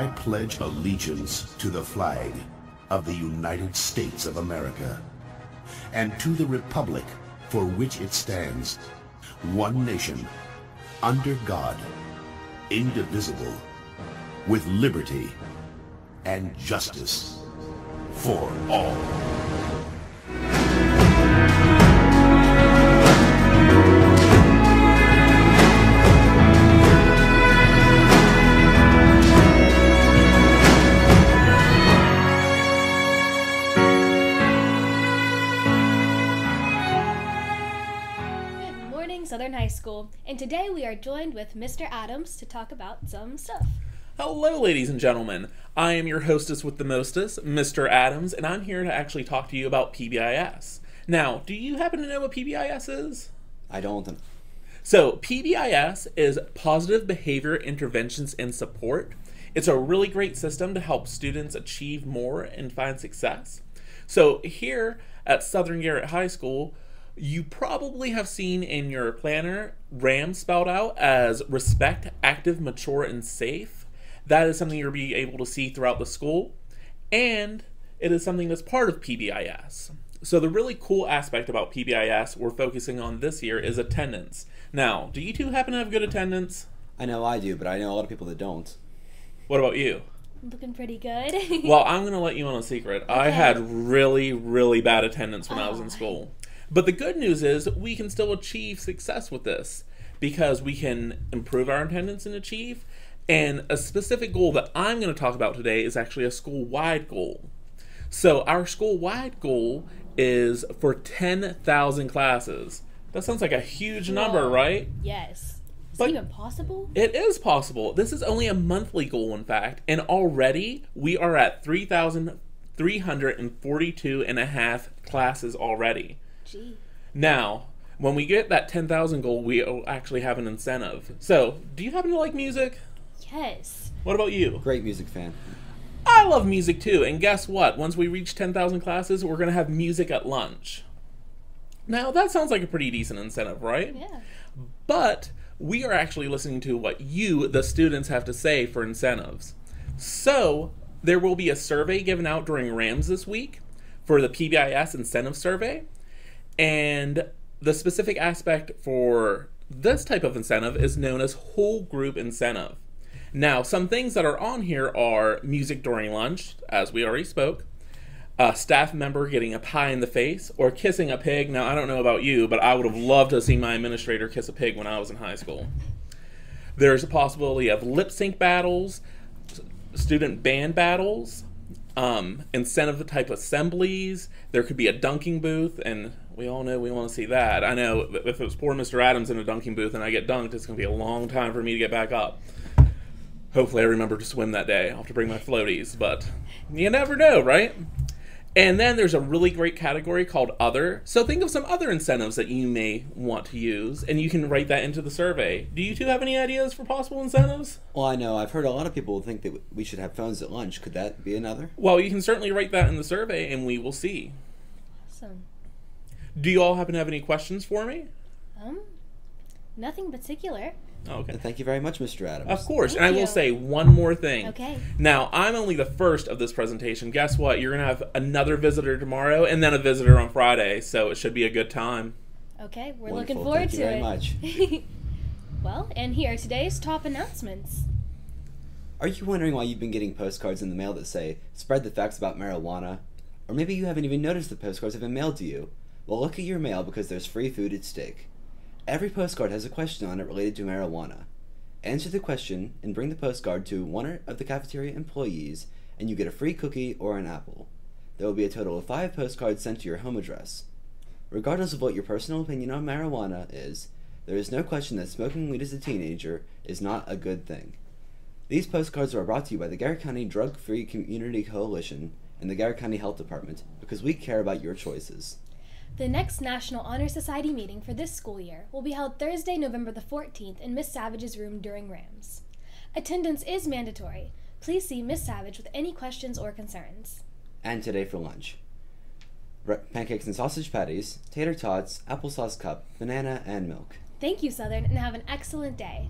I pledge allegiance to the flag of the United States of America and to the republic for which it stands, one nation, under God, indivisible, with liberty and justice for all. Southern High School, and today we are joined with Mr. Adams to talk about some stuff. Hello, ladies and gentlemen. I am your hostess with the mostest, Mr. Adams, and I'm here to actually talk to you about PBIS. Now, do you happen to know what PBIS is? I don't. So, PBIS is Positive Behavior Interventions and Support. It's a really great system to help students achieve more and find success. So, here at Southern Garrett High School, you probably have seen in your planner RAM spelled out as respect, active, mature, and safe. That is something you'll be able to see throughout the school, and it is something that's part of PBIS. So the really cool aspect about PBIS we're focusing on this year is attendance. Now, do you two happen to have good attendance? I know I do, but I know a lot of people that don't. What about you? Looking pretty good. Well, I'm going to let you in on a secret. Okay. I had really, really bad attendance when I was in school. But the good news is we can still achieve success with this because we can improve our attendance and achieve. And a specific goal that I'm going to talk about today is actually a school-wide goal. So our school-wide goal is for 10,000 classes. That sounds like a huge number, right? Yes. Is it even possible? It is possible. This is only a monthly goal, in fact. And already we are at 3,342 and a half classes already. Gee. Now, when we get that 10,000 goal, we actually have an incentive. So, do you happen to like music? Yes. What about you? Great music fan. I love music too, and guess what? Once we reach 10,000 classes, we're going to have music at lunch. Now, that sounds like a pretty decent incentive, right? Yeah. But we are actually listening to what you, the students, have to say for incentives. So, there will be a survey given out during RAMS this week for the PBIS incentive survey. And the specific aspect for this type of incentive is known as whole group incentive. Now, some things that are on here are music during lunch, as we already spoke, a staff member getting a pie in the face, or kissing a pig. Now, I don't know about you, but I would have loved to see my administrator kiss a pig when I was in high school. There's a possibility of lip sync battles, student band battles, incentive type assemblies. There could be a dunking booth, and we all know we want to see that. I know if it was poor Mr. Adams in a dunking booth and I get dunked, it's going to be a long time for me to get back up. Hopefully I remember to swim that day. I'll have to bring my floaties, but you never know, right? And then there's a really great category called Other. So think of some other incentives that you may want to use, and you can write that into the survey. Do you two have any ideas for possible incentives? Well, I know. I've heard a lot of people think that we should have phones at lunch. Could that be another? Well, you can certainly write that in the survey, and we will see. Awesome. Do you all happen to have any questions for me? Nothing particular. Okay. Thank you very much, Mr. Adams. Of course. Thank And I you. will say one more thing. Okay. Now, I'm only the first of this presentation. Guess what? You're going to have another visitor tomorrow and then a visitor on Friday, so it should be a good time. Okay, we're Wonderful. looking forward Thank to you it. very much. Well, and here are today's top announcements. Are you wondering why you've been getting postcards in the mail that say, spread the facts about marijuana? Or maybe you haven't even noticed the postcards have been mailed to you. Well, look at your mail because there's free food at stake. Every postcard has a question on it related to marijuana. Answer the question and bring the postcard to one of the cafeteria employees and you get a free cookie or an apple. There will be a total of 5 postcards sent to your home address. Regardless of what your personal opinion on marijuana is, there is no question that smoking weed as a teenager is not a good thing. These postcards are brought to you by the Garrett County Drug-Free Community Coalition and the Garrett County Health Department because we care about your choices. The next National Honor Society meeting for this school year will be held Thursday, November the 14th in Miss Savage's room during RAMS. Attendance is mandatory. Please see Miss Savage with any questions or concerns. And today for lunch. Pancakes and sausage patties, tater tots, applesauce cup, banana, and milk. Thank you, Southern, and have an excellent day.